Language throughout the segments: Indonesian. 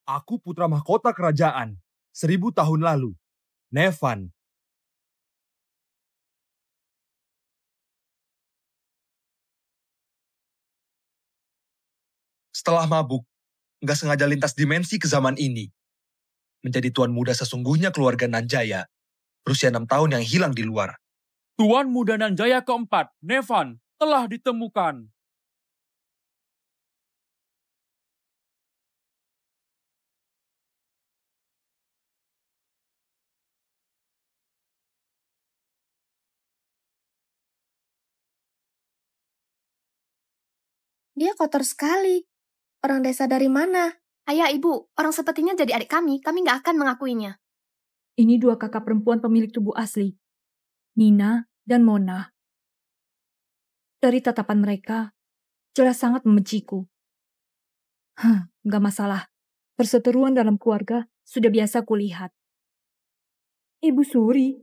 Aku putra mahkota kerajaan 1000 tahun lalu, Nevan. Setelah mabuk, nggak sengaja lintas dimensi ke zaman ini. Menjadi tuan muda sesungguhnya keluarga Nanjaya, berusia 6 tahun yang hilang di luar. Tuan muda Nanjaya keempat, Nevan, telah ditemukan. Dia kotor sekali. Orang desa dari mana? Ayah, ibu, orang sepertinya jadi adik kami nggak akan mengakuinya. Ini 2 kakak perempuan pemilik tubuh asli, Nina dan Mona. Dari tatapan mereka, jelas sangat membenciku. Nggak masalah. Perseteruan dalam keluarga sudah biasa kulihat. Ibu Suri.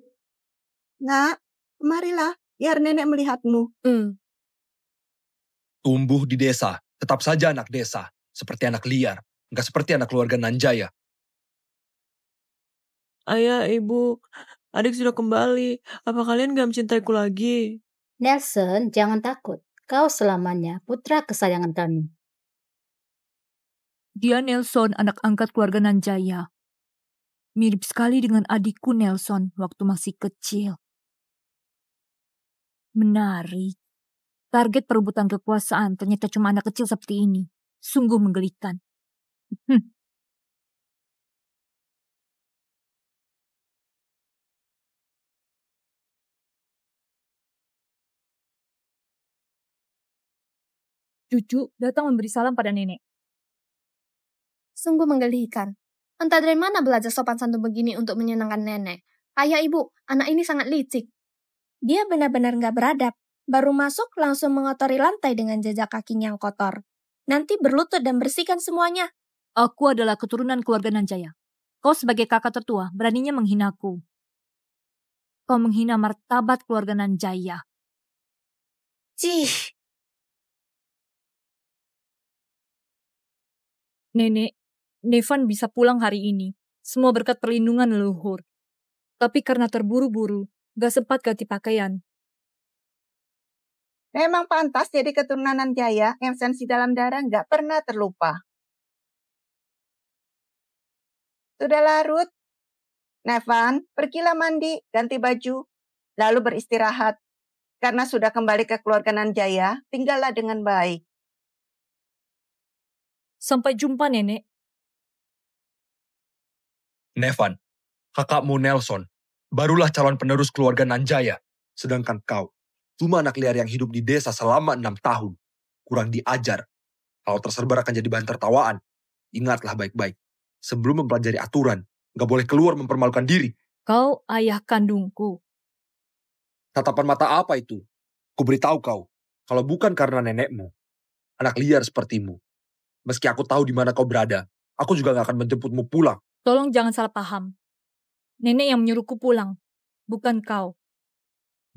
Nak, marilah, biar nenek melihatmu. Tumbuh di desa, tetap saja anak desa, seperti anak liar, nggak seperti anak keluarga Nanjaya. Ayah, ibu, adik sudah kembali. Apa kalian gak mencintaiku lagi? Nelson, jangan takut. Kau selamanya putra kesayangan kami. Dia Nelson, anak angkat keluarga Nanjaya. Mirip sekali dengan adikku Nelson waktu masih kecil. Menarik. Target perebutan kekuasaan ternyata cuma anak kecil seperti ini. Sungguh menggelikan. Cucu datang memberi salam pada nenek. Sungguh menggelikan. Entah dari mana belajar sopan santun begini untuk menyenangkan nenek. Ayah, ibu, anak ini sangat licik. Dia benar-benar nggak beradab. Baru masuk langsung mengotori lantai dengan jejak kakinya yang kotor. Nanti berlutut dan bersihkan semuanya. Aku adalah keturunan keluarga Nanjaya. Kau sebagai kakak tertua beraninya menghinaku. Kau menghina martabat keluarga Nanjaya. Cih. Nenek, Nevan bisa pulang hari ini. Semua berkat perlindungan leluhur. Tapi karena terburu-buru, gak sempat ganti pakaian. Memang pantas jadi keturunan Nanjaya, esensi dalam darah nggak pernah terlupa. Sudah larut. Nevan, pergilah mandi, ganti baju, lalu beristirahat. Karena sudah kembali ke keluarga Nanjaya, tinggallah dengan baik. Sampai jumpa, Nenek. Nevan, kakakmu Nelson, barulah calon penerus keluarga Nanjaya. Sedangkan kau, cuma anak liar yang hidup di desa selama 6 tahun. Kurang diajar. Kalau tersebar akan jadi bahan tertawaan. Ingatlah baik-baik. Sebelum mempelajari aturan, gak boleh keluar mempermalukan diri. Kau ayah kandungku. Tatapan mata apa itu? Ku beritahu kau, kalau bukan karena nenekmu, anak liar sepertimu. Meski aku tahu di mana kau berada, aku juga gak akan menjemputmu pulang. Tolong jangan salah paham. Nenek yang menyuruhku pulang, bukan kau.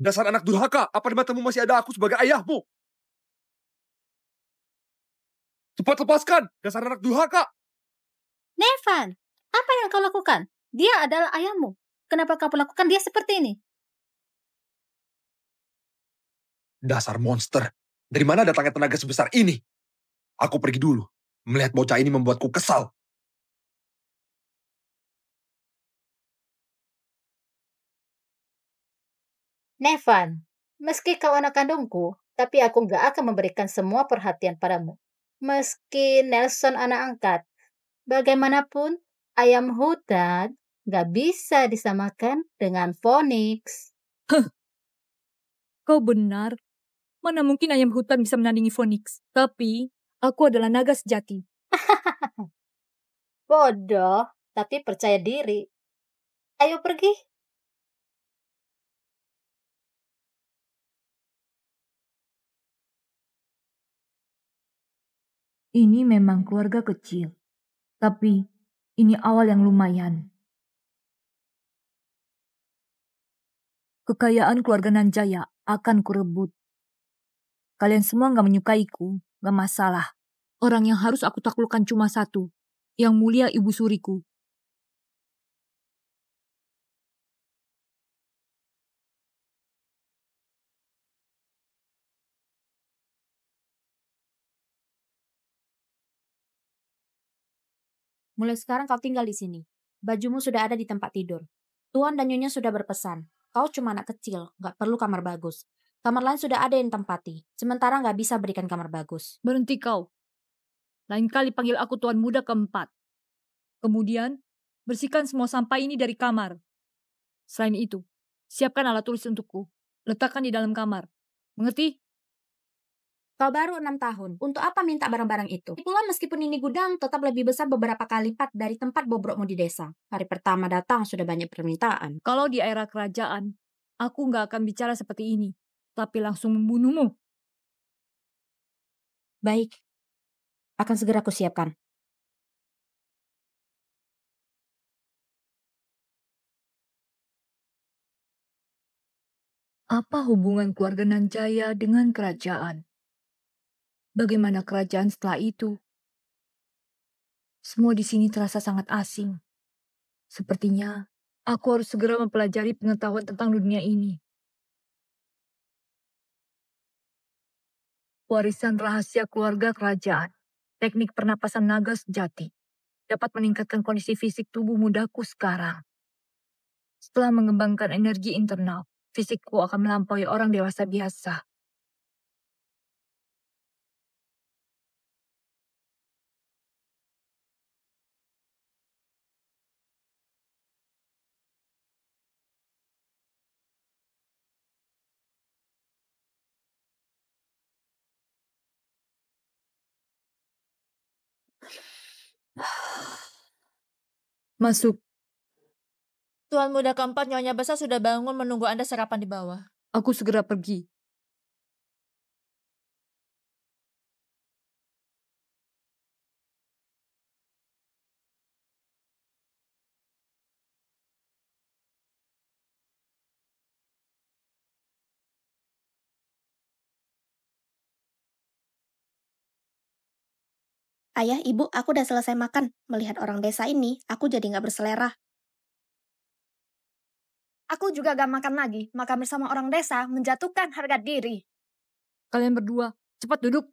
Dasar anak durhaka, apa di matamu masih ada aku sebagai ayahmu? Cepat lepaskan, dasar anak durhaka. Nevan, apa yang kau lakukan? Dia adalah ayahmu. Kenapa kau lakukan dia seperti ini? Dasar monster, dari mana datangnya tenaga sebesar ini? Aku pergi dulu. Melihat bocah ini membuatku kesal. Nevan, meski kau anak kandungku, tapi aku gak akan memberikan semua perhatian padamu. Meski Nelson anak angkat, bagaimanapun ayam hutan gak bisa disamakan dengan Phoenix. Kau benar. Mana mungkin ayam hutan bisa menandingi Phoenix. Tapi, aku adalah naga sejati. Bodoh, tapi percaya diri. Ayo pergi. Ini memang keluarga kecil. Tapi, ini awal yang lumayan. Kekayaan keluarga Nanjaya akan kurebut. Kalian semua gak menyukaiku, gak masalah. Orang yang harus aku taklukkan cuma satu, Yang mulia Ibu Suriku. Mulai sekarang kau tinggal di sini. Bajumu sudah ada di tempat tidur. Tuan dan Nyonya sudah berpesan. Kau cuma anak kecil, gak perlu kamar bagus. Kamar lain sudah ada yang tempati. Sementara gak bisa berikan kamar bagus. Berhenti kau. Lain kali panggil aku Tuan Muda keempat. Kemudian, bersihkan semua sampah ini dari kamar. Selain itu, siapkan alat tulis untukku. Letakkan di dalam kamar. Mengerti? Kau baru 6 tahun. Untuk apa minta barang-barang itu? Pula meskipun ini gudang, tetap lebih besar beberapa kali lipat dari tempat bobrokmu di desa. Hari pertama datang sudah banyak permintaan. Kalau di era kerajaan, aku nggak akan bicara seperti ini. Tapi langsung membunuhmu. Baik. Akan segera kusiapkan. Apa hubungan keluarga Nanjaya dengan kerajaan? Bagaimana kerajaan setelah itu? Semua di sini terasa sangat asing. Sepertinya aku harus segera mempelajari pengetahuan tentang dunia ini. Warisan rahasia keluarga kerajaan, teknik pernapasan naga sejati, dapat meningkatkan kondisi fisik tubuh mudaku sekarang. Setelah mengembangkan energi internal, fisikku akan melampaui orang dewasa biasa. Masuk. Tuan Muda keempat Nyonya Besar sudah bangun menunggu Anda sarapan di bawah. Aku segera pergi. Ayah, ibu, aku udah selesai makan. Melihat orang desa ini, aku jadi gak berselera. Aku juga gak makan lagi. Makan bersama orang desa menjatuhkan harga diri. Kalian berdua, cepat duduk.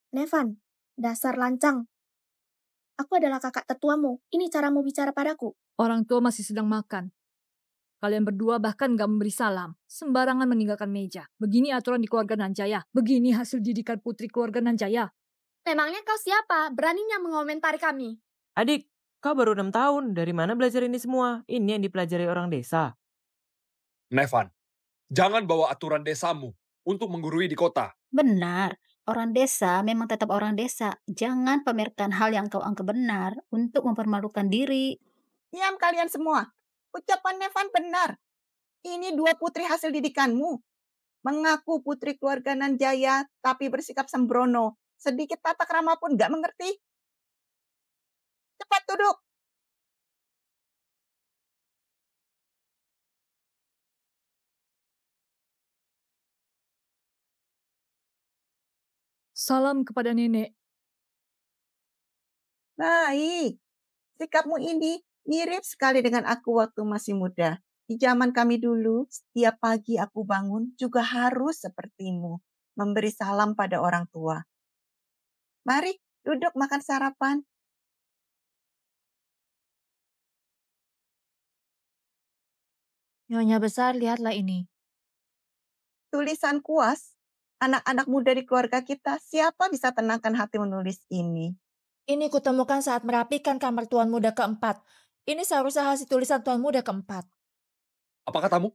Nevan, dasar lancang. Aku adalah kakak tetuamu. Ini caramu bicara padaku. Orang tua masih sedang makan. Kalian berdua bahkan gak memberi salam. Sembarangan meninggalkan meja. Begini aturan di keluarga Nanjaya. Begini hasil didikan putri keluarga Nanjaya. Memangnya kau siapa? Beraninya mengomentari kami. Adik, kau baru 6 tahun. Dari mana belajar ini semua? Ini yang dipelajari orang desa. Nevan, jangan bawa aturan desamu untuk menggurui di kota. Benar, orang desa memang tetap orang desa. Jangan pamerkan hal yang kau anggap benar untuk mempermalukan diri. Diam kalian semua. Ucapan Nevan benar. Ini 2 putri hasil didikanmu. Mengaku putri keluarga Nanjaya, tapi bersikap sembrono. Sedikit tata krama pun gak mengerti. Cepat duduk. Salam kepada nenek. Baik. Sikapmu ini mirip sekali dengan aku waktu masih muda. Di zaman kami dulu, setiap pagi aku bangun juga harus sepertimu. Memberi salam pada orang tua. Mari duduk makan sarapan. Nyonya Besar, lihatlah ini. Tulisan kuas. Anak-anak muda di keluarga kita, siapa bisa tenangkan hati menulis ini? Ini kutemukan saat merapikan kamar Tuan Muda keempat. Ini seharusnya hasil tulisan Tuan Muda keempat. Apa katamu?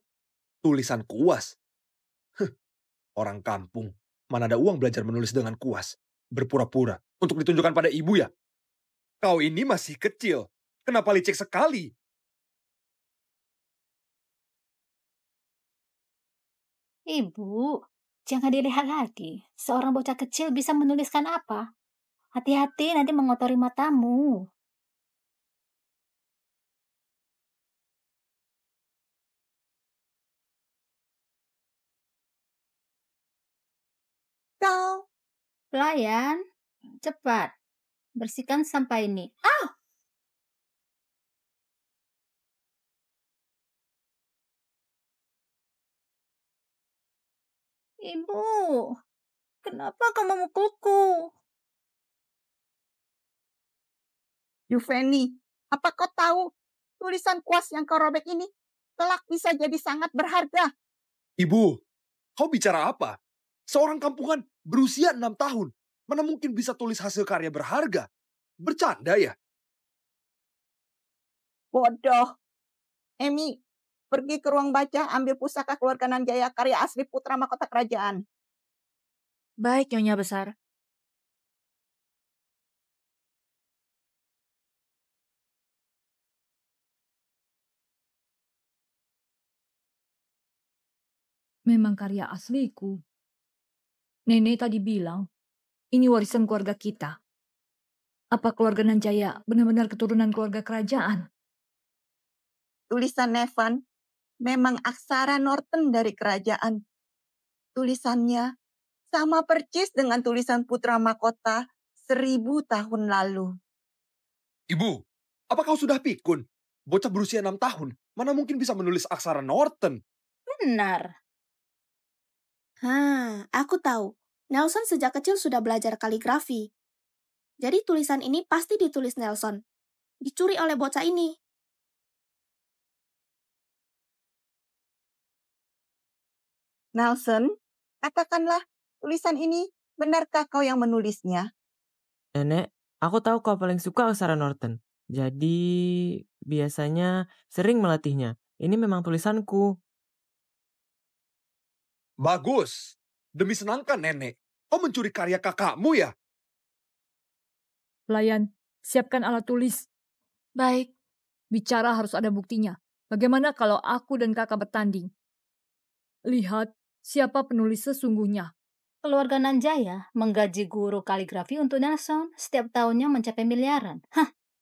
Tulisan kuas? Orang kampung. Mana ada uang belajar menulis dengan kuas? Berpura-pura untuk ditunjukkan pada ibu ya? Kau ini masih kecil. Kenapa licik sekali? Ibu, jangan dilihat lagi. Seorang bocah kecil bisa menuliskan apa? Hati-hati nanti mengotori matamu. Kau, Pelayan, cepat. Bersihkan sampah ini. Ibu, kenapa kamu memukulku? Yuveni, apa kau tahu tulisan kuas yang kau robek ini kelak bisa jadi sangat berharga? Ibu, kau bicara apa? Seorang kampungan berusia 6 tahun. Mana mungkin bisa tulis hasil karya berharga? Bercanda ya? Bodoh. Emi, pergi ke ruang baca, ambil pusaka keluarga Nanjaya karya asli putra mahkota kerajaan. Baik, Nyonya Besar. Memang karya asliku. Nenek tadi bilang, ini warisan keluarga kita. Apa keluarga Nanjaya benar-benar keturunan keluarga kerajaan? Tulisan Nevan memang aksara Norton dari kerajaan. Tulisannya sama percis dengan tulisan putra mahkota 1000 tahun lalu. Ibu, apa kau sudah pikun? Bocah berusia 6 tahun, mana mungkin bisa menulis aksara Norton? Benar. Aku tahu. Nelson sejak kecil sudah belajar kaligrafi. Jadi tulisan ini pasti ditulis Nelson. Dicuri oleh bocah ini. Nelson, katakanlah tulisan ini, benarkah kau yang menulisnya? Nenek, aku tahu kau paling suka aksara Norton. Jadi, biasanya sering melatihnya. Ini memang tulisanku. Bagus. Demi senangkan nenek, kau mencuri karya kakakmu ya? Pelayan, siapkan alat tulis. Baik. Bicara harus ada buktinya. Bagaimana kalau aku dan kakak bertanding? Lihat siapa penulis sesungguhnya. Keluarga Nanjaya menggaji guru kaligrafi untuk Nelson setiap tahunnya mencapai miliaran.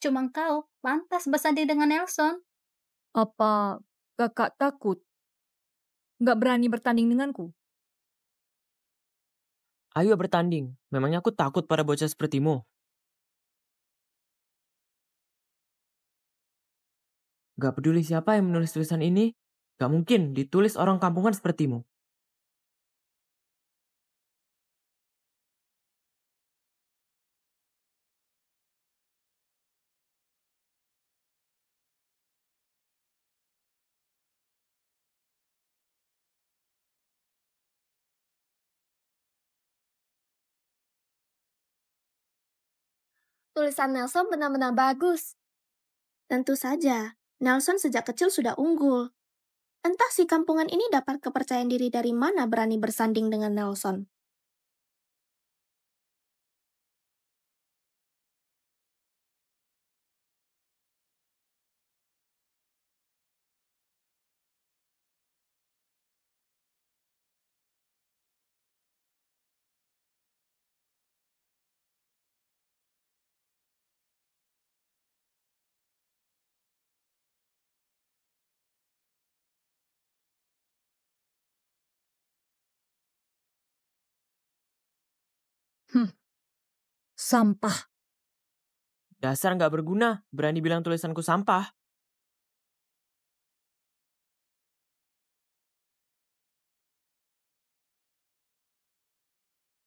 Cuma kau pantas bersanding dengan Nelson. Apa kakak takut? Nggak berani bertanding denganku? Ayo bertanding. Memangnya aku takut pada bocah sepertimu. Gak peduli siapa yang menulis tulisan ini, gak mungkin ditulis orang kampungan sepertimu. Tulisan Nelson benar-benar bagus. Tentu saja, Nelson sejak kecil sudah unggul. Entah si kampungan ini dapat kepercayaan diri dari mana berani bersanding dengan Nelson. Sampah. Dasar gak berguna, berani bilang tulisanku sampah.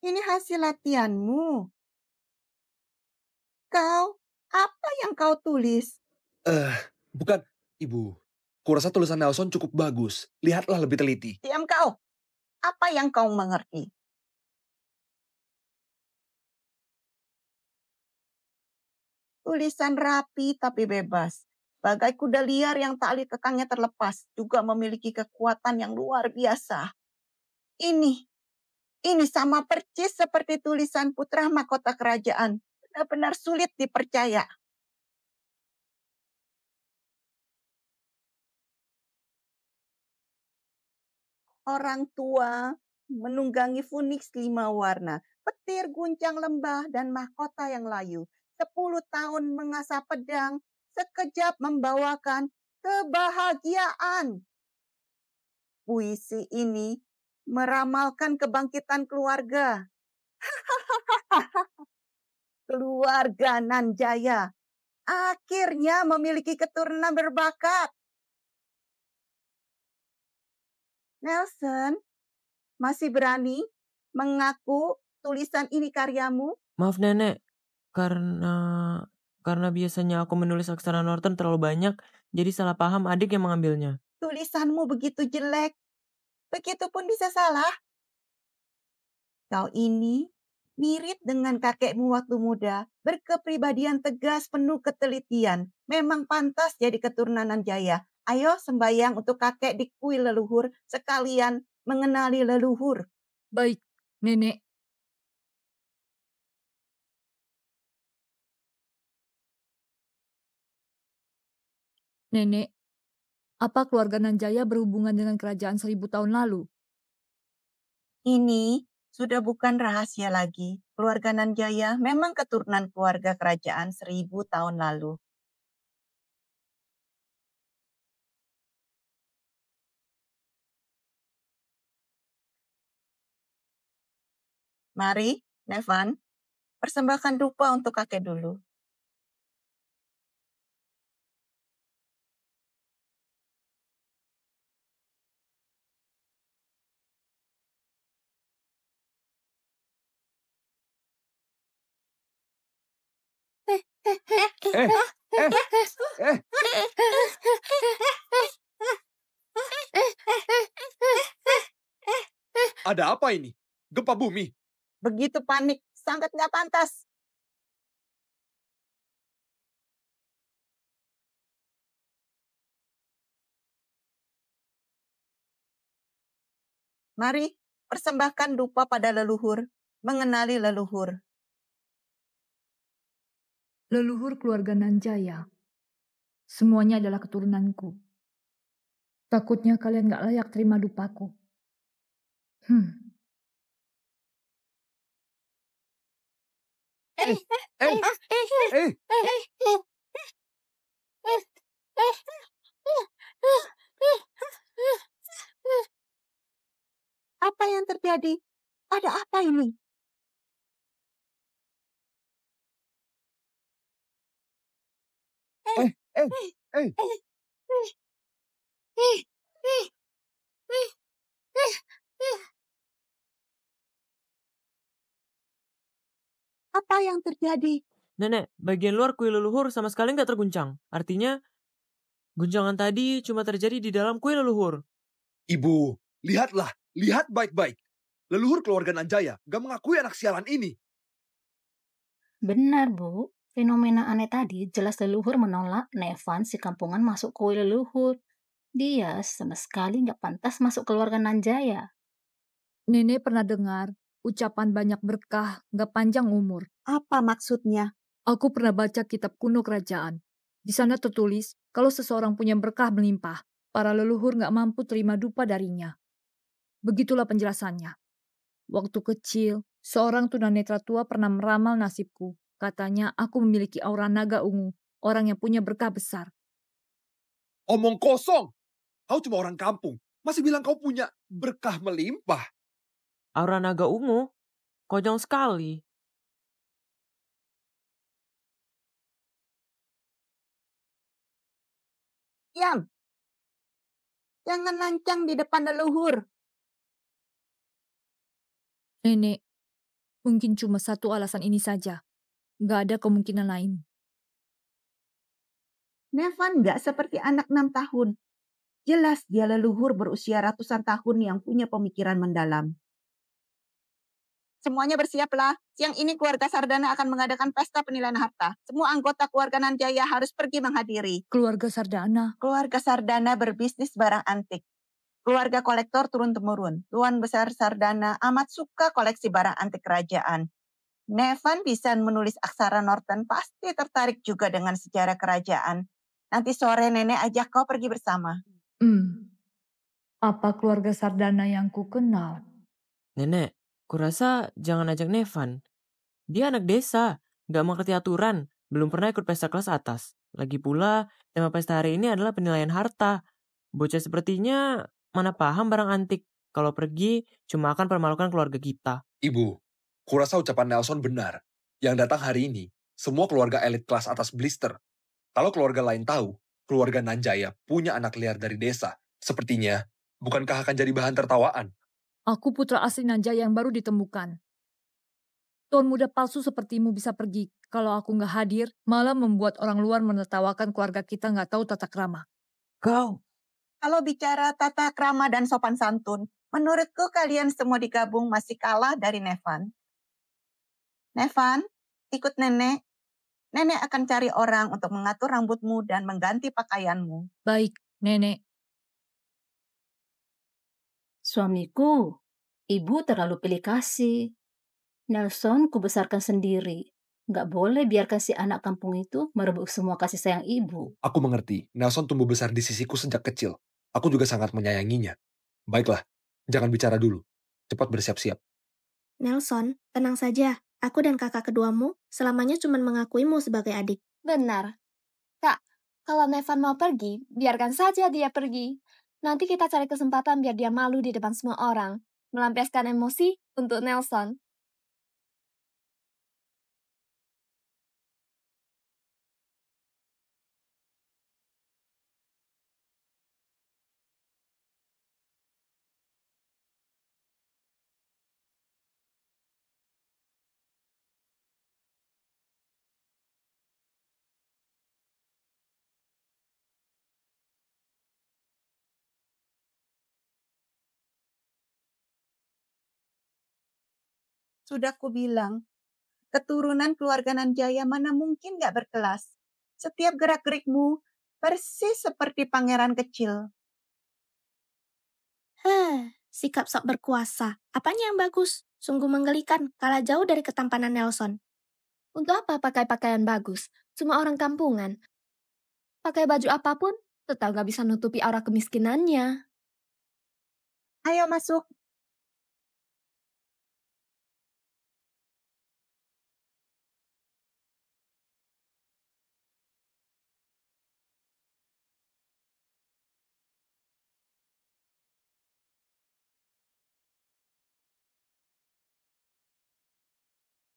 Ini hasil latihanmu. Kau, apa yang kau tulis? Bukan, Ibu. Kurasa tulisan Nelson cukup bagus. Lihatlah lebih teliti. Diam kau. Apa yang kau mengerti? Tulisan rapi tapi bebas. Bagai kuda liar yang tali kekangnya terlepas. Juga memiliki kekuatan yang luar biasa. Ini sama percis seperti tulisan putra mahkota kerajaan. Benar-benar sulit dipercaya. Orang tua menunggangi Phoenix 5 warna. Petir guncang lembah dan mahkota yang layu. 10 tahun mengasah pedang. Sekejap membawakan kebahagiaan. Puisi ini meramalkan kebangkitan keluarga. Keluarga Nanjaya akhirnya memiliki keturunan berbakat. Nelson, masih berani mengaku tulisan ini karyamu? Maaf Nenek, karena biasanya aku menulis aksara Norton terlalu banyak, jadi salah paham adik yang mengambilnya. Tulisanmu begitu jelek, begitu pun bisa salah. Kau ini mirip dengan kakekmu waktu muda, berkepribadian tegas penuh ketelitian. Memang pantas jadi keturunan Nanjaya. Ayo sembahyang untuk kakek di kuil leluhur, sekalian mengenali leluhur. Baik, Nenek. Nenek, apa keluarga Nanjaya berhubungan dengan kerajaan 1000 tahun lalu? Ini sudah bukan rahasia lagi. Keluarga Nanjaya memang keturunan keluarga kerajaan 1000 tahun lalu. Mari, Nevan, persembahkan dupa untuk kakek dulu. Ada apa ini? Gempa bumi? Begitu panik, sangat nggak pantas. Mari, persembahkan dupa pada leluhur, mengenali leluhur. Leluhur keluarga Nanjaya. Semuanya adalah keturunanku. Takutnya kalian gak layak terima dupaku. Apa yang terjadi? Ada apa ini? Apa yang terjadi? Nenek, bagian luar kuil leluhur sama sekali nggak terguncang. Artinya, guncangan tadi cuma terjadi di dalam kuil leluhur. Ibu, lihatlah. Lihat baik-baik. Leluhur keluarga Nanjaya gak mengakui anak sialan ini. Benar, Bu. Fenomena aneh tadi jelas leluhur menolak Nevan si kampungan masuk kuil leluhur. Dia sama sekali nggak pantas masuk keluarga Nanjaya. Nenek pernah dengar ucapan banyak berkah gak panjang umur. Apa maksudnya? Aku pernah baca kitab kuno kerajaan. Di sana tertulis kalau seseorang punya berkah melimpah, para leluhur gak mampu terima dupa darinya. Begitulah penjelasannya. Waktu kecil, seorang tunanetra tua pernah meramal nasibku. Katanya aku memiliki aura naga ungu, orang yang punya berkah besar. Omong kosong. Kau cuma orang kampung. Masih bilang kau punya berkah melimpah. Aura naga ungu? Konyol sekali. Diam. Jangan lancang di depan leluhur. Nenek, mungkin cuma satu alasan ini saja. Gak ada kemungkinan lain. Nevan nggak seperti anak 6 tahun. Jelas dia leluhur berusia ratusan tahun yang punya pemikiran mendalam. Semuanya bersiaplah. Siang ini keluarga Sardana akan mengadakan pesta penilaian harta. Semua anggota keluarga Nanjaya harus pergi menghadiri. Keluarga Sardana? Keluarga Sardana berbisnis barang antik. Keluarga kolektor turun-temurun. Tuan Besar Sardana amat suka koleksi barang antik kerajaan. Nevan bisa menulis aksara Norton, pasti tertarik juga dengan sejarah kerajaan. Nanti sore nenek ajak kau pergi bersama. Apa keluarga Sardana yang ku kenal? Nenek, kurasa jangan ajak Nevan. Dia anak desa, gak mengerti aturan, belum pernah ikut pesta kelas atas. Lagi pula, tema pesta hari ini adalah penilaian harta. Bocah sepertinya mana paham barang antik. Kalau pergi, cuma akan permalukan keluarga kita. Ibu, Kurasa ucapan Nelson benar. Yang datang hari ini, semua keluarga elit kelas atas Blister. Kalau keluarga lain tahu, keluarga Nanjaya punya anak liar dari desa. Sepertinya, bukankah akan jadi bahan tertawaan? Aku putra asli Nanjaya yang baru ditemukan. Tuan muda palsu sepertimu bisa pergi. Kalau aku nggak hadir, malah membuat orang luar menertawakan keluarga kita nggak tahu tata krama. Kau, Kalau bicara tata krama dan sopan santun, menurutku kalian semua digabung masih kalah dari Nevan. Nevan, ikut nenek. Nenek akan cari orang untuk mengatur rambutmu dan mengganti pakaianmu. Baik, Nenek. Suamiku, ibu terlalu pilih kasih. Nelson kubesarkan sendiri. Nggak boleh biarkan si anak kampung itu merebut semua kasih sayang ibu. Aku mengerti, Nelson tumbuh besar di sisiku sejak kecil. Aku juga sangat menyayanginya. Baiklah, jangan bicara dulu. Cepat bersiap-siap. Nelson, tenang saja. Aku dan kakak keduamu selamanya cuma mengakuimu sebagai adik. Benar. Kak, kalau Nevan mau pergi, biarkan saja dia pergi. Nanti kita cari kesempatan biar dia malu di depan semua orang. Melampiaskan emosi untuk Nelson. Sudah kubilang, keturunan keluarga Nanjaya mana mungkin gak berkelas. Setiap gerak-gerikmu persis seperti pangeran kecil. Sikap sok berkuasa. Apanya yang bagus? Sungguh menggelikan, kalah jauh dari ketampanan Nelson. Untuk apa pakai pakaian bagus? Cuma orang kampungan. Pakai baju apapun, tetap gak bisa nutupi aura kemiskinannya. Ayo masuk.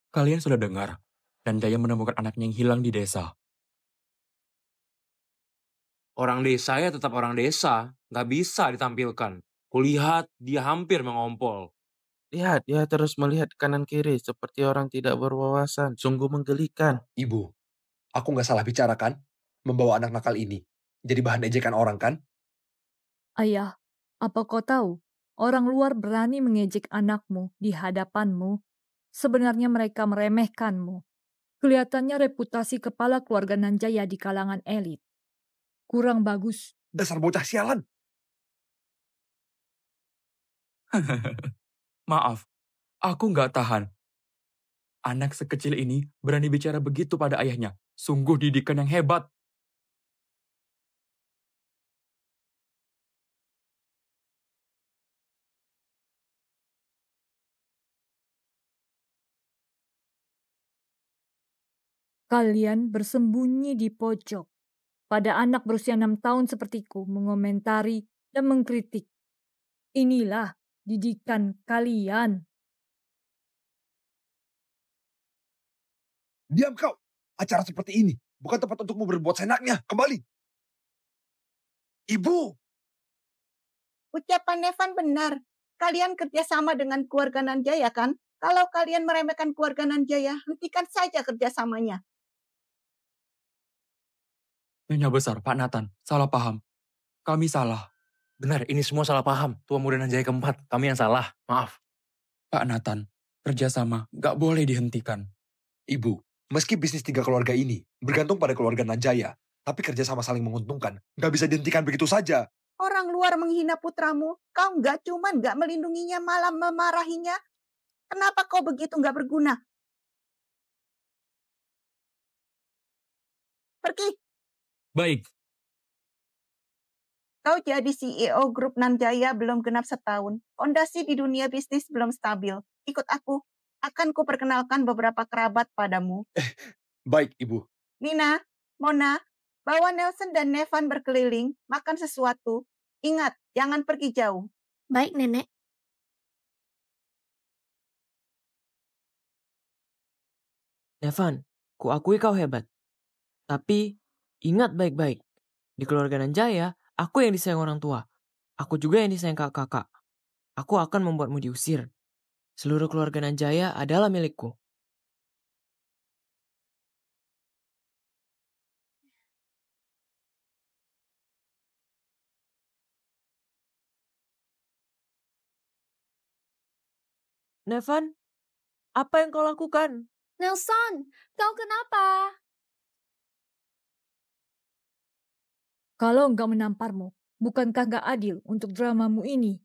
Kalian sudah dengar, Nanjaya menemukan anaknya yang hilang di desa. Orang desa ya tetap orang desa, nggak bisa ditampilkan. Kulihat dia hampir mengompol. Lihat, dia terus melihat kanan kiri seperti orang tidak berwawasan. Sungguh menggelikan. Ibu, aku nggak salah bicara kan? Membawa anak nakal ini. Jadi bahan ejekan orang kan? Ayah, apa kau tahu? Orang luar berani mengejek anakmu di hadapanmu. Sebenarnya mereka meremehkanmu. Kelihatannya reputasi kepala keluarga Nanjaya di kalangan elit kurang bagus. Dasar bocah sialan. Maaf, aku nggak tahan. Anak sekecil ini berani bicara begitu pada ayahnya. Sungguh didikan yang hebat. Kalian bersembunyi di pojok. Pada anak berusia 6 tahun sepertiku mengomentari dan mengkritik. Inilah didikan kalian. Diam kau. Acara seperti ini bukan tempat untukmu berbuat senaknya. Kembali. Ibu. Ucapan Nevan benar. Kalian kerjasama dengan keluarga Nanjaya kan? Kalau kalian meremehkan keluarga Nanjaya, hentikan saja kerjasamanya. Nyonya besar, Pak Nathan, salah paham. Kami salah. Benar, ini semua salah paham. Tua muda Nanjaya keempat, kami yang salah. Maaf. Pak Nathan, kerjasama nggak boleh dihentikan. Ibu, meski bisnis 3 keluarga ini bergantung pada keluarga Nanjaya, tapi kerjasama saling menguntungkan. Nggak bisa dihentikan begitu saja. Orang luar menghina putramu, kau nggak melindunginya, malah memarahinya. Kenapa kau begitu nggak berguna? Pergi. Baik. Kau jadi CEO grup Nanjaya belum genap setahun. Fondasi di dunia bisnis belum stabil. Ikut aku. Akan kuperkenalkan beberapa kerabat padamu. Baik, Ibu. Nina, Mona, bawa Nelson dan Nevan berkeliling, makan sesuatu. Ingat, jangan pergi jauh. Baik, Nenek. Nevan, kuakui kau hebat. Tapi ingat baik-baik, di keluarga Nanjaya, aku yang disayang orang tua. Aku juga yang disayang kakak-kakak. Aku akan membuatmu diusir. Seluruh keluarga Nanjaya adalah milikku. Nevan, apa yang kau lakukan? Nelson, kau kenapa? Kalau enggak menamparmu, bukankah enggak adil untuk dramamu ini?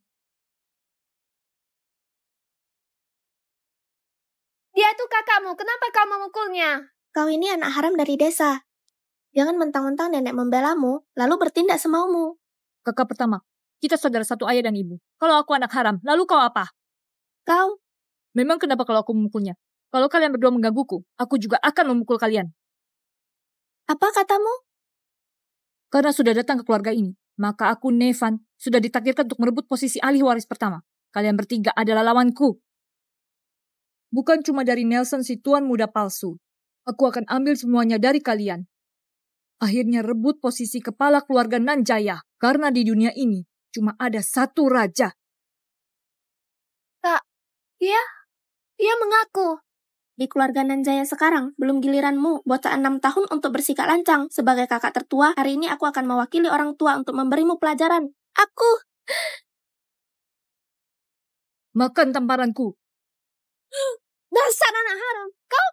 Dia itu kakakmu, kenapa kau memukulnya? Kau ini anak haram dari desa. Jangan mentang-mentang nenek membelamu, lalu bertindak semaumu. Kakak pertama, kita saudara satu ayah dan ibu. Kalau aku anak haram, lalu kau apa? Kau? Memang kenapa kalau aku memukulnya? Kalau kalian berdua menggangguku, aku juga akan memukul kalian. Apa katamu? Karena sudah datang ke keluarga ini, maka aku, Nevan, sudah ditakdirkan untuk merebut posisi ahli waris pertama. Kalian bertiga adalah lawanku. Bukan cuma dari Nelson si tuan muda palsu. Aku akan ambil semuanya dari kalian. Akhirnya rebut posisi kepala keluarga Nanjaya. Karena di dunia ini cuma ada satu raja. Kak, dia mengaku. Di keluarga Nanjaya sekarang, belum giliranmu, bocah 6 tahun untuk bersikap lancang. Sebagai kakak tertua, hari ini aku akan mewakili orang tua untuk memberimu pelajaran. Aku! Makan tamparanku. Dasar anak haram, kau!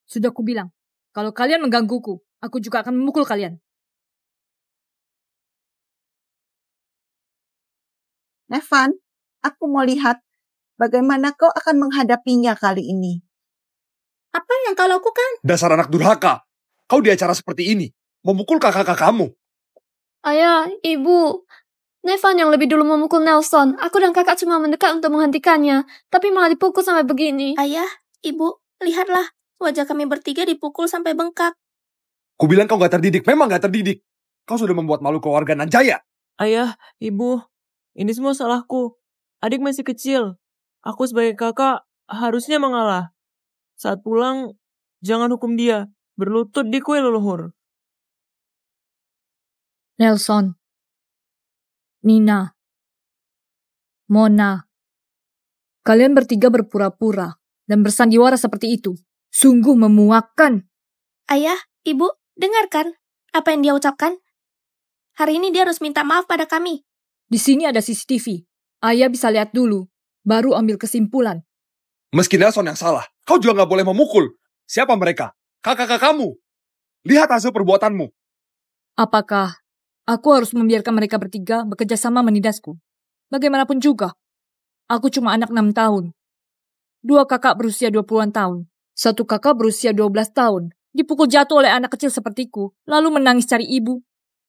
Sudah kubilang, kalau kalian menggangguku, aku juga akan memukul kalian. Nevan, aku mau lihat bagaimana kau akan menghadapinya kali ini. Apa yang kau lakukan? Dasar anak durhaka. Kau di acara seperti ini, memukul kakak-kakakmu. Ayah, ibu. Nevan yang lebih dulu memukul Nelson. Aku dan kakak cuma mendekat untuk menghentikannya. Tapi malah dipukul sampai begini. Ayah, ibu, lihatlah. Wajah kami bertiga dipukul sampai bengkak. Kubilang kau gak terdidik, memang gak terdidik. Kau sudah membuat malu keluarga Nanjaya. Ayah, ibu, ini semua salahku. Adik masih kecil. Aku sebagai kakak harusnya mengalah. Saat pulang, jangan hukum dia. Berlutut di kue leluhur. Nelson, Nina, Mona, kalian bertiga berpura-pura dan bersandiwara seperti itu. Sungguh memuakkan. Ayah, ibu, dengarkan apa yang dia ucapkan. Hari ini dia harus minta maaf pada kami. Di sini ada CCTV. Ayah bisa lihat dulu, baru ambil kesimpulan. Meski Nelson yang salah, kau juga gak boleh memukul. Siapa mereka? Kakak-kakakmu. Lihat hasil perbuatanmu. Apakah aku harus membiarkan mereka bertiga bekerja sama menindasku? Bagaimanapun juga, aku cuma anak 6 tahun. 2 kakak berusia 20-an tahun. 1 kakak berusia 12 tahun. Dipukul jatuh oleh anak kecil sepertiku, lalu menangis cari ibu.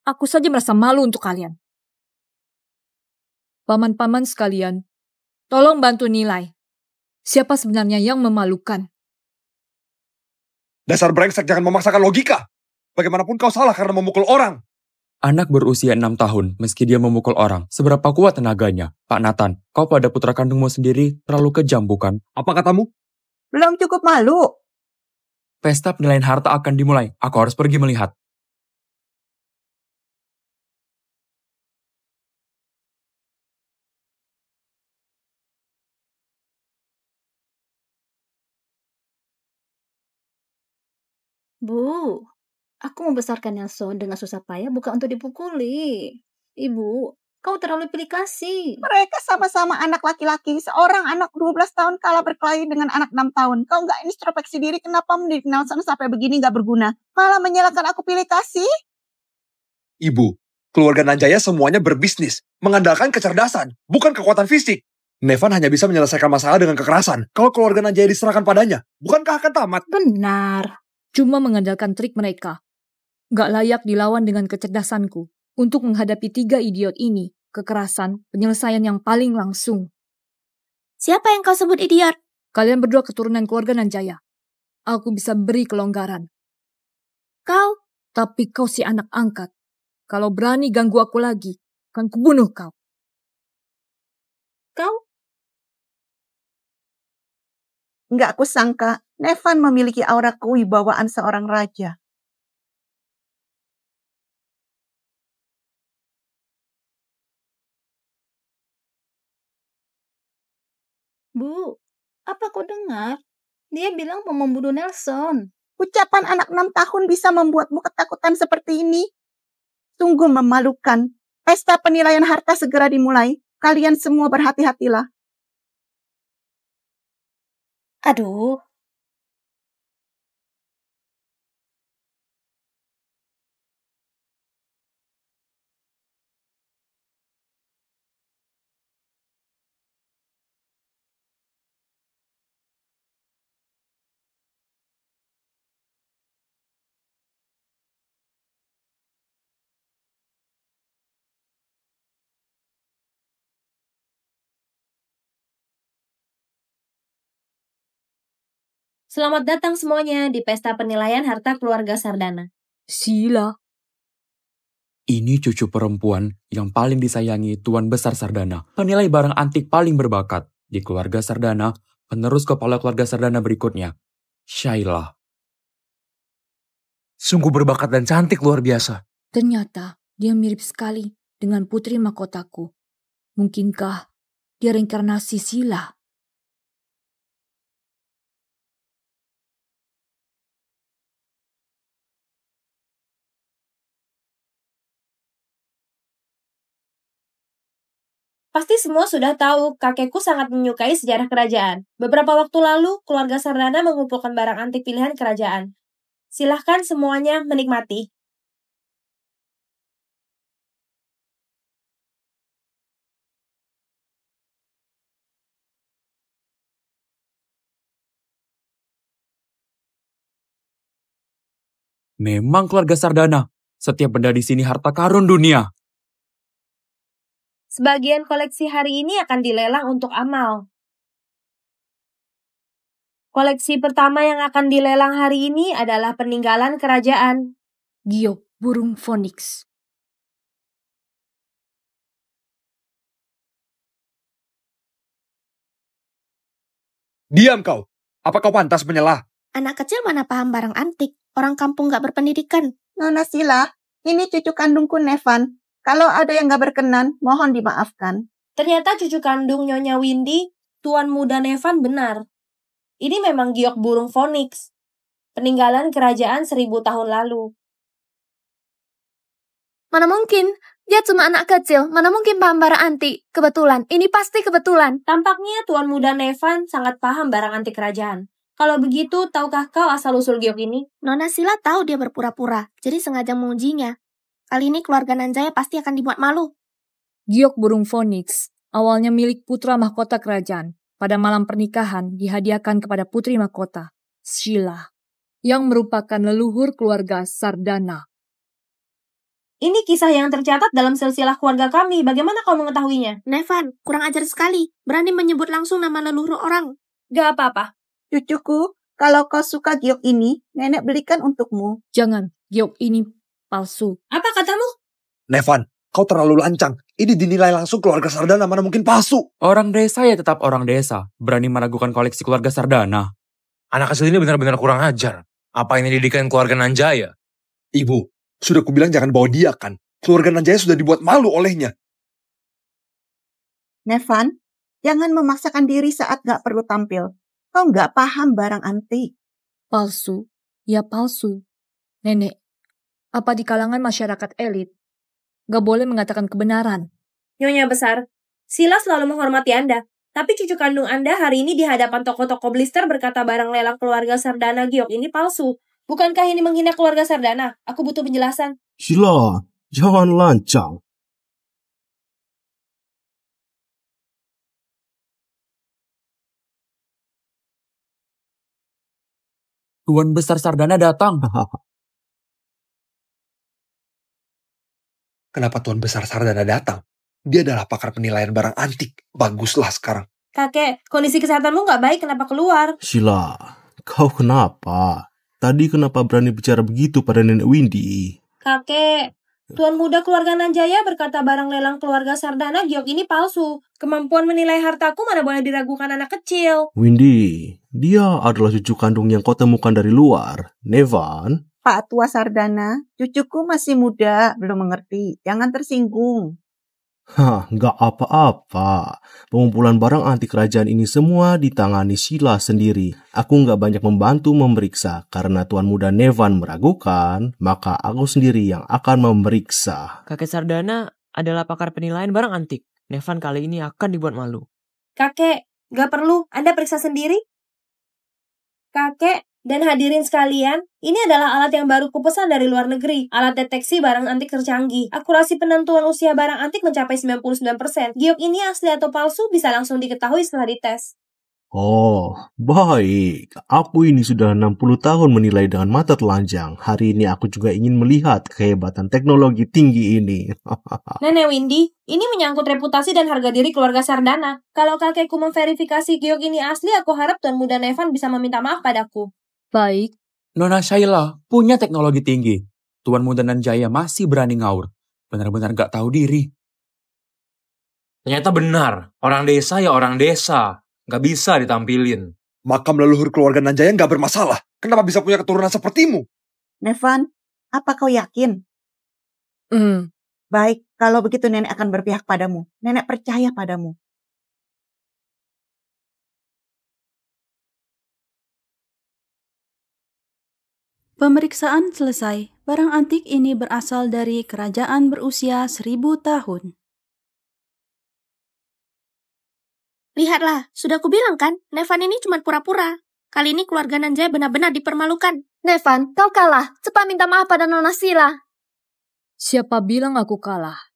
Aku saja merasa malu untuk kalian. Paman-paman sekalian, tolong bantu nilai. Siapa sebenarnya yang memalukan? Dasar brengsek, jangan memaksakan logika. Bagaimanapun kau salah karena memukul orang. Anak berusia 6 tahun, meski dia memukul orang, seberapa kuat tenaganya? Pak Nathan, kau pada putra kandungmu sendiri terlalu kejam, bukan? Apa katamu? Belum cukup malu. Pesta penilaian harta akan dimulai. Aku harus pergi melihat. Bu, aku membesarkan Nelson dengan susah payah bukan untuk dipukuli. Ibu, kau terlalu pilih kasih. Mereka sama-sama anak laki-laki. Seorang anak 12 tahun kalah berkelahi dengan anak 6 tahun. Kau nggak introspeksi diri kenapa mendidik Nelson sampai begini nggak berguna. Malah menyalahkan aku pilih kasih. Ibu, keluarga Nanjaya semuanya berbisnis. Mengandalkan kecerdasan, bukan kekuatan fisik. Nevan hanya bisa menyelesaikan masalah dengan kekerasan. Kalau keluarga Nanjaya diserahkan padanya, bukankah akan tamat? Benar. Cuma mengandalkan trik mereka. Gak layak dilawan dengan kecerdasanku. Untuk menghadapi 3 idiot ini, kekerasan, penyelesaian yang paling langsung. Siapa yang kau sebut idiot? Kalian berdua keturunan keluarga Nanjaya. Aku bisa beri kelonggaran. Kau? Tapi kau si anak angkat. Kalau berani ganggu aku lagi, akan kubunuh kau. Kau? Nggak kusangka, Nevan memiliki aura kewibawaan seorang raja. Bu, apa kau dengar? Dia bilang mau membunuh Nelson. Ucapan anak 6 tahun bisa membuatmu ketakutan seperti ini? Sungguh memalukan. Pesta penilaian harta segera dimulai. Kalian semua berhati-hatilah. Aduh, Selamat datang semuanya di pesta penilaian harta keluarga Sardana. Sila. Ini cucu perempuan yang paling disayangi Tuan Besar Sardana. Penilai barang antik paling berbakat di keluarga Sardana, penerus kepala keluarga Sardana berikutnya, Shayla. Sungguh berbakat dan cantik luar biasa. Ternyata dia mirip sekali dengan putri mahkotaku. Mungkinkah dia reinkarnasi Sila? Pasti semua sudah tahu, kakekku sangat menyukai sejarah kerajaan. Beberapa waktu lalu, keluarga Sardana mengumpulkan barang antik pilihan kerajaan. Silahkan semuanya menikmati. Memang keluarga Sardana, setiap benda di sini harta karun dunia. Sebagian koleksi hari ini akan dilelang untuk amal. Koleksi pertama yang akan dilelang hari ini adalah peninggalan kerajaan. Giok burung Phoenix. Diam kau. Apa kau pantas menyela? Anak kecil mana paham barang antik? Orang kampung gak berpendidikan. Nona Sila, ini cucu kandungku Nevan. Kalau ada yang gak berkenan, mohon dimaafkan. Ternyata cucu kandung Nyonya Windy, Tuan Muda Nevan benar. Ini memang giok burung Phoenix. Peninggalan kerajaan 1000 tahun lalu. Mana mungkin? Dia cuma anak kecil. Mana mungkin paham barang antik? Kebetulan. Ini pasti kebetulan. Tampaknya Tuan Muda Nevan sangat paham barang antik kerajaan. Kalau begitu, tahukah kau asal-usul giok ini? Nona Sila tahu dia berpura-pura, jadi sengaja mengujinya. Kali ini keluarga Nanjaya pasti akan dibuat malu. Giok burung Phoenix awalnya milik putra mahkota kerajaan. Pada malam pernikahan dihadiahkan kepada putri mahkota, Shayla, yang merupakan leluhur keluarga Sardana. Ini kisah yang tercatat dalam silsilah keluarga kami. Bagaimana kau mengetahuinya? Nevan, kurang ajar sekali. Berani menyebut langsung nama leluhur orang. Gak apa-apa. Cucuku, kalau kau suka giok ini, nenek belikan untukmu. Jangan, giok ini palsu. Apa katamu? Nevan, kau terlalu lancang. Ini dinilai langsung keluarga Sardana, mana mungkin palsu. Orang desa ya tetap orang desa. Berani meragukan koleksi keluarga Sardana. Anak kecil ini benar-benar kurang ajar. Apa ini didikan keluarga Nanjaya? Ibu, sudah kubilang jangan bawa dia kan. Keluarga Nanjaya sudah dibuat malu olehnya. Nevan, jangan memaksakan diri saat gak perlu tampil. Kau gak paham barang antik. Palsu, ya palsu. Nenek, apa di kalangan masyarakat elit gak boleh mengatakan kebenaran? Nyonya besar, Sila selalu menghormati Anda. Tapi cucu kandung Anda hari ini di hadapan toko-toko blister berkata barang lelang keluarga Sardana giok ini palsu. Bukankah ini menghina keluarga Sardana? Aku butuh penjelasan. Sila, jangan lancang. Tuan Besar Sardana datang. Kenapa Tuan Besar Sardana datang? Dia adalah pakar penilaian barang antik. Baguslah sekarang. Kakek, kondisi kesehatanmu nggak baik, kenapa keluar? Sila, kau kenapa? Tadi kenapa berani bicara begitu pada nenek Windy? Kakek, Tuan muda keluarga Nanjaya berkata barang lelang keluarga Sardana giok ini palsu. Kemampuan menilai hartaku mana boleh diragukan anak kecil. Windy, dia adalah cucu kandung yang kau temukan dari luar. Nevan. Pak Tua Sardana, cucuku masih muda, belum mengerti. Jangan tersinggung. Nggak apa-apa. Pengumpulan barang antik kerajaan ini semua ditangani Sheila sendiri. Aku nggak banyak membantu memeriksa. Karena Tuan Muda Nevan meragukan, maka aku sendiri yang akan memeriksa. Kakek Sardana adalah pakar penilaian barang antik. Nevan kali ini akan dibuat malu. Kakek, gak perlu. Anda periksa sendiri. Kakek dan hadirin sekalian, ini adalah alat yang baru kupesan dari luar negeri. Alat deteksi barang antik tercanggih. Akurasi penentuan usia barang antik mencapai 99%. Giok ini asli atau palsu bisa langsung diketahui setelah dites. Oh, baik. Aku ini sudah 60 tahun menilai dengan mata telanjang. Hari ini aku juga ingin melihat kehebatan teknologi tinggi ini. Nenek Windy, ini menyangkut reputasi dan harga diri keluarga Sardana. Kalau kakekku memverifikasi giok ini asli, aku harap Tuan Muda Nevan bisa meminta maaf padaku. Baik. Nona Shaila punya teknologi tinggi. Tuan Muda Nanjaya masih berani ngaur. Benar-benar gak tahu diri. Ternyata benar, orang desa ya orang desa. Gak bisa ditampilin. Makam leluhur keluarga Nanjaya gak bermasalah. Kenapa bisa punya keturunan sepertimu? Nevan, apa kau yakin? Baik, kalau begitu nenek akan berpihak padamu. Nenek percaya padamu. Pemeriksaan selesai. Barang antik ini berasal dari kerajaan berusia 1000 tahun. Lihatlah, sudah kubilang kan, Nevan ini cuma pura-pura. Kali ini keluarga Nanjaya benar-benar dipermalukan. Nevan, kau kalah. Cepat minta maaf pada Nona Sheila. Siapa bilang aku kalah?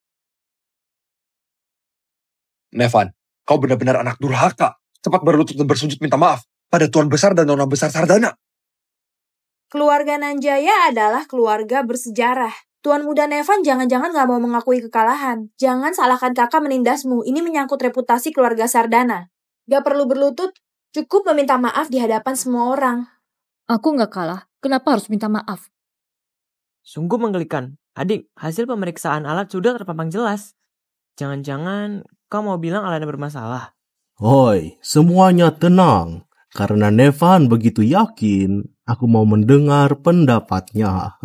Nevan, kau benar-benar anak durhaka. Cepat berlutut dan bersujud minta maaf pada Tuan Besar dan Nona Besar Sardana. Keluarga Nanjaya adalah keluarga bersejarah. Tuan Muda Nevan jangan-jangan gak mau mengakui kekalahan. Jangan salahkan kakak menindasmu. Ini menyangkut reputasi keluarga Sardana. Gak perlu berlutut, cukup meminta maaf di hadapan semua orang. Aku gak kalah. Kenapa harus minta maaf? Sungguh menggelikan. Adik, hasil pemeriksaan alat sudah terpampang jelas. Jangan-jangan kau mau bilang alatnya bermasalah. Hoi, semuanya tenang. Karena Nevan begitu yakin, aku mau mendengar pendapatnya.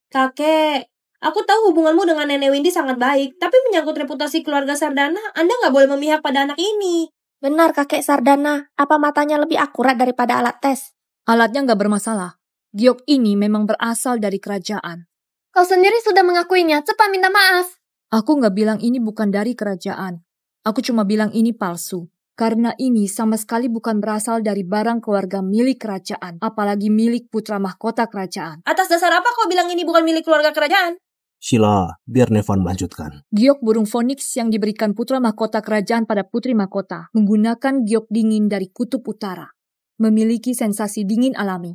Kakek, aku tahu hubunganmu dengan Nenek Windy sangat baik, tapi menyangkut reputasi keluarga Sardana, Anda nggak boleh memihak pada anak ini. Benar, kakek Sardana. Apa matanya lebih akurat daripada alat tes? Alatnya nggak bermasalah. Giok ini memang berasal dari kerajaan. Kau sendiri sudah mengakuinya. Cepat minta maaf. Aku nggak bilang ini bukan dari kerajaan. Aku cuma bilang ini palsu. Karena ini sama sekali bukan berasal dari barang keluarga milik kerajaan, apalagi milik putra mahkota kerajaan. Atas dasar apa kau bilang ini bukan milik keluarga kerajaan? Sheila, biar Nevan melanjutkan. Giok burung Phoenix yang diberikan putra mahkota kerajaan pada putri mahkota menggunakan giok dingin dari kutub utara. Memiliki sensasi dingin alami.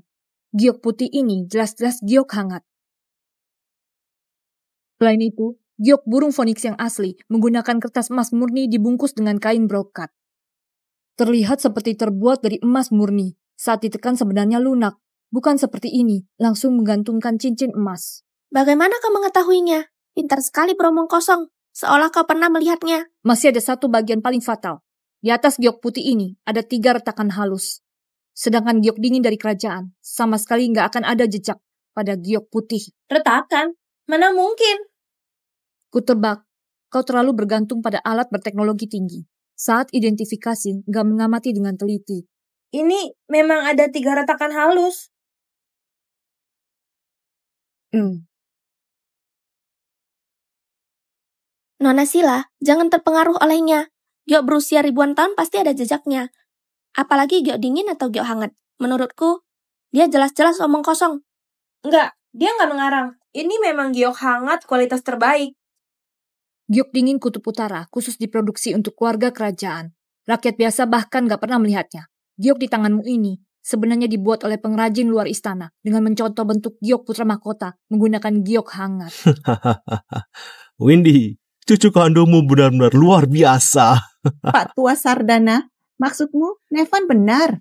Giok putih ini jelas-jelas giok hangat. Selain itu, giok burung Phoenix yang asli menggunakan kertas emas murni dibungkus dengan kain brokat. Terlihat seperti terbuat dari emas murni. Saat ditekan sebenarnya lunak. Bukan seperti ini, langsung menggantungkan cincin emas. Bagaimana kau mengetahuinya? Pintar sekali beromong kosong. Seolah kau pernah melihatnya. Masih ada satu bagian paling fatal. Di atas giok putih ini ada 3 retakan halus. Sedangkan giok dingin dari kerajaan sama sekali nggak akan ada jejak pada giok putih. Retakan? Mana mungkin? Kutebak, kau terlalu bergantung pada alat berteknologi tinggi. Saat identifikasi, nggak mengamati dengan teliti. Ini memang ada 3 retakan halus. Nona Sheila, jangan terpengaruh olehnya. Giok berusia ribuan tahun pasti ada jejaknya. Apalagi giok dingin atau giok hangat. Menurutku, dia jelas-jelas omong kosong. Enggak, dia nggak mengarang. Ini memang giok hangat kualitas terbaik. Giok dingin kutub utara khusus diproduksi untuk keluarga kerajaan. Rakyat biasa bahkan gak pernah melihatnya. Giok di tanganmu ini sebenarnya dibuat oleh pengrajin luar istana dengan mencontoh bentuk giok putra mahkota menggunakan giok hangat. Windy, cucu kandungmu benar-benar luar biasa. Pak Tua Sardana, maksudmu Nevan benar?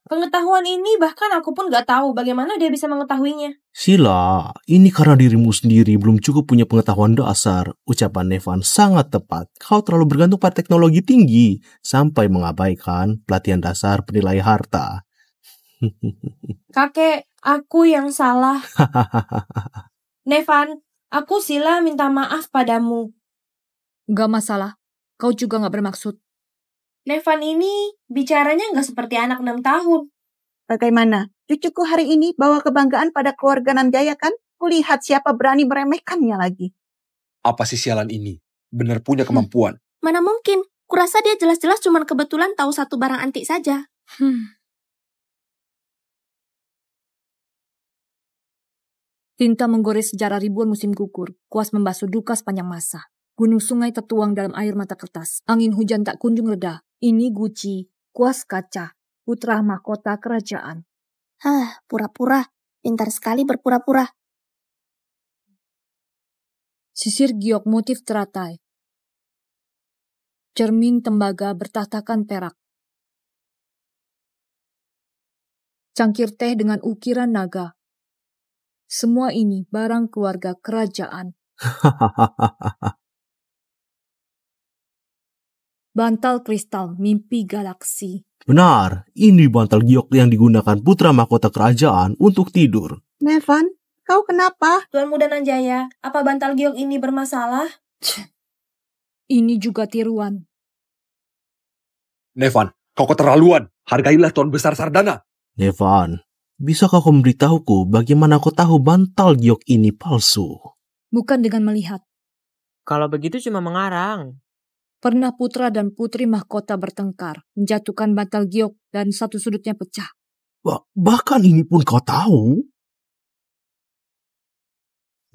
Pengetahuan ini bahkan aku pun gak tahu bagaimana dia bisa mengetahuinya. Sila, ini karena dirimu sendiri belum cukup punya pengetahuan dasar. Ucapan Nevan sangat tepat. Kau terlalu bergantung pada teknologi tinggi sampai mengabaikan pelatihan dasar penilai harta. Kakek, aku yang salah. Nevan, aku Sila minta maaf padamu. Gak masalah, kau juga gak bermaksud. Nevan ini bicaranya gak seperti anak 6 tahun. Bagaimana? Cucuku hari ini bawa kebanggaan pada keluarga Nanjaya kan? Kulihat siapa berani meremehkannya lagi. Apa sih sialan ini? Benar punya kemampuan. Mana mungkin? Kurasa dia jelas-jelas cuma kebetulan tahu satu barang antik saja. Tinta menggores sejarah ribuan musim gugur, kuas membasuh duka sepanjang masa. Gunung sungai tertuang dalam air mata kertas. Angin hujan tak kunjung reda. Ini guci, kuas kaca, putra mahkota kerajaan. Pura-pura. Pintar sekali berpura-pura. Sisir giok motif teratai. Cermin tembaga bertahtakan perak. Cangkir teh dengan ukiran naga. Semua ini barang keluarga kerajaan. Bantal kristal mimpi galaksi. Benar, ini bantal giok yang digunakan putra mahkota kerajaan untuk tidur. Nevan, kau kenapa? Tuan Muda Nanjaya, apa bantal giok ini bermasalah? Ini juga tiruan. Nevan, kau keterlaluan. Hargailah Tuan Besar Sardana. Nevan, bisakah kau memberitahuku bagaimana kau tahu bantal giok ini palsu? Bukan dengan melihat. Kalau begitu cuma mengarang. Pernah putra dan putri mahkota bertengkar, menjatuhkan bantal giok dan satu sudutnya pecah. Bahkan ini pun kau tahu?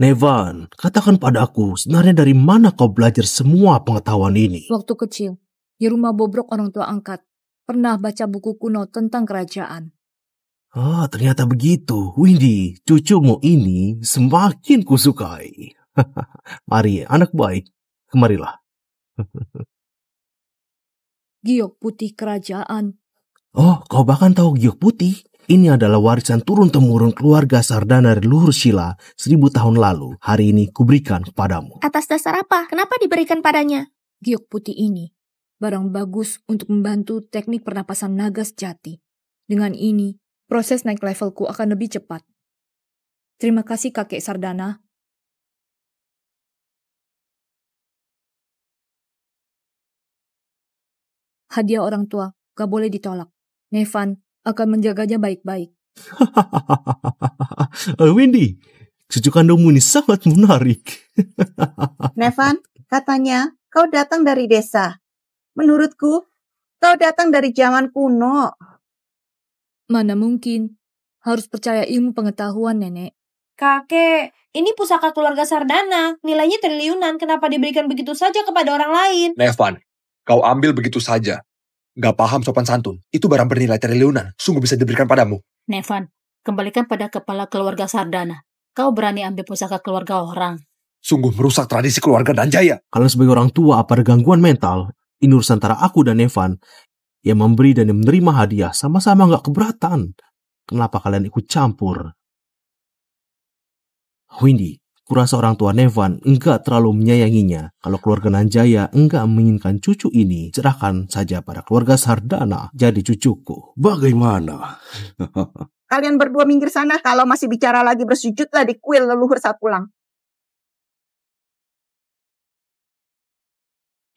Nevan, katakan padaku, sebenarnya dari mana kau belajar semua pengetahuan ini? Waktu kecil, di rumah bobrok orang tua angkat, pernah baca buku kuno tentang kerajaan. Ternyata begitu. Windy, cucumu ini semakin kusukai. Mari, anak baik, kemarilah. Giok putih kerajaan. Oh, kau bahkan tahu giok putih? Ini adalah warisan turun-temurun keluarga Sardana dari luhur Sila 1000 tahun lalu. Hari ini kuberikan kepadamu. Atas dasar apa? Kenapa diberikan padanya? Giok putih ini, barang bagus untuk membantu teknik pernapasan naga sejati. Dengan ini, proses naik levelku akan lebih cepat. Terima kasih kakek Sardana. Hadiah orang tua gak boleh ditolak. Nevan akan menjaganya baik-baik. Windy, cucu kandungmu ini sangat menarik. Nevan, katanya kau datang dari desa. Menurutku, kau datang dari zaman kuno. Mana mungkin. Harus percaya ilmu pengetahuan, Nenek. Kakek, ini pusaka keluarga Sardana. Nilainya triliunan. Kenapa diberikan begitu saja kepada orang lain? Nevan, kau ambil begitu saja. Gak paham sopan santun. Itu barang bernilai triliunan. Sungguh bisa diberikan padamu. Nevan, kembalikan pada kepala keluarga Sardana. Kau berani ambil pusaka keluarga orang. Sungguh merusak tradisi keluarga Nanjaya. Kalian sebagai orang tua apa ada gangguan mental? Ini urusan antara aku dan Nevan. Yang memberi dan yang menerima hadiah sama-sama gak keberatan. Kenapa kalian ikut campur? Windy, kurasa orang tua Nevan enggak terlalu menyayanginya. Kalau keluarga Nanjaya enggak menginginkan cucu ini, serahkan saja pada keluarga Sardana jadi cucuku. Bagaimana? Kalian berdua minggir sana. Kalau masih bicara lagi bersujudlah di kuil leluhur saat pulang.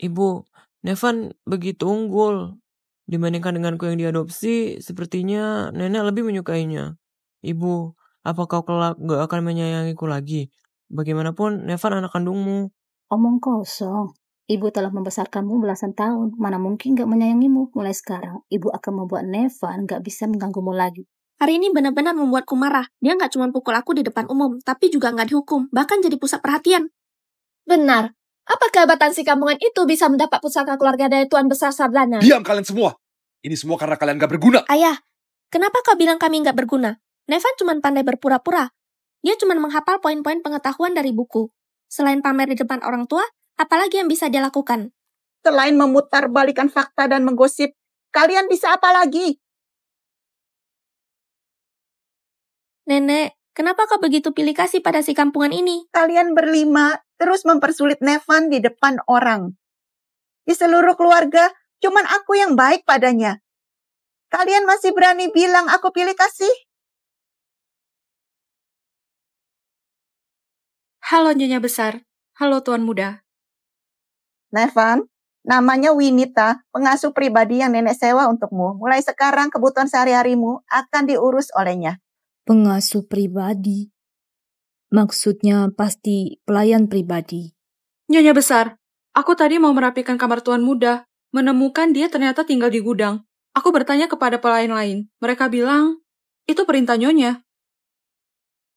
Ibu, Nevan begitu unggul. Dibandingkan denganku yang diadopsi, sepertinya nenek lebih menyukainya. Ibu, apa kau kelak gak akan menyayangiku lagi? Bagaimanapun, Nevan anak kandungmu. Omong kosong. Ibu telah membesarkanmu belasan tahun. Mana mungkin gak menyayangimu. Mulai sekarang, ibu akan membuat Nevan gak bisa mengganggumu lagi. Hari ini benar-benar membuatku marah. Dia gak cuma pukul aku di depan umum, tapi juga gak dihukum. Bahkan jadi pusat perhatian. Benar. Apa kehebatan si kampungan itu bisa mendapat pusaka keluarga dari Tuan Besar Sardana? Diam kalian semua. Ini semua karena kalian gak berguna. Ayah, kenapa kau bilang kami gak berguna? Nevan cuma pandai berpura-pura. Dia cuma menghafal poin-poin pengetahuan dari buku. Selain pamer di depan orang tua, apalagi yang bisa dia lakukan? Selain memutar balikan fakta dan menggosip, Kalian bisa apa lagi? Nenek, kenapa kau begitu pilih kasih pada si kampungan ini? Kalian berlima terus mempersulit Nevan di depan orang. Di seluruh keluarga, cuman aku yang baik padanya. Kalian masih berani bilang aku pilih kasih? Halo Nyonya Besar. Halo Tuan Muda. Nevan, namanya Winita, pengasuh pribadi yang nenek sewa untukmu. Mulai sekarang kebutuhan sehari-harimu akan diurus olehnya. Pengasuh pribadi? Maksudnya pasti pelayan pribadi. Nyonya Besar, aku tadi mau merapikan kamar Tuan Muda. Menemukan dia ternyata tinggal di gudang. Aku bertanya kepada pelayan lain. Mereka bilang, itu perintah Nyonya.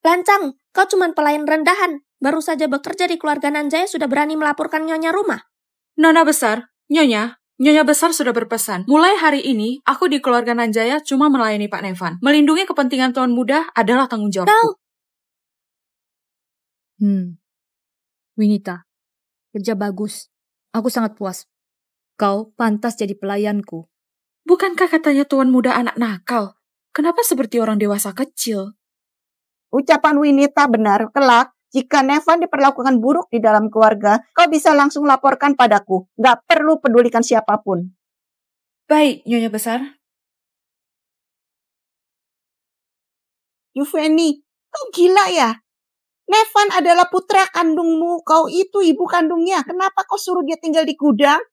Lancang, kau cuma pelayan rendahan. Baru saja bekerja di keluarga Nanjaya sudah berani melaporkan Nyonya rumah. Nona Besar, Nyonya Besar sudah berpesan. Mulai hari ini, aku di keluarga Nanjaya cuma melayani Pak Nevan. Melindungi kepentingan Tuan Muda adalah tanggung jawabku. Kau! Winita, kerja bagus. Aku sangat puas. Kau pantas jadi pelayanku. Bukankah katanya Tuan Muda anak nakal? Kenapa seperti orang dewasa kecil? Ucapan Winita benar. Kelak, jika Nevan diperlakukan buruk di dalam keluarga, kau bisa langsung laporkan padaku. Gak perlu pedulikan siapapun. Baik, Nyonya Besar. Yuveni, kau gila ya? Nevan adalah putra kandungmu. Kau itu ibu kandungnya. Kenapa kau suruh dia tinggal di gudang?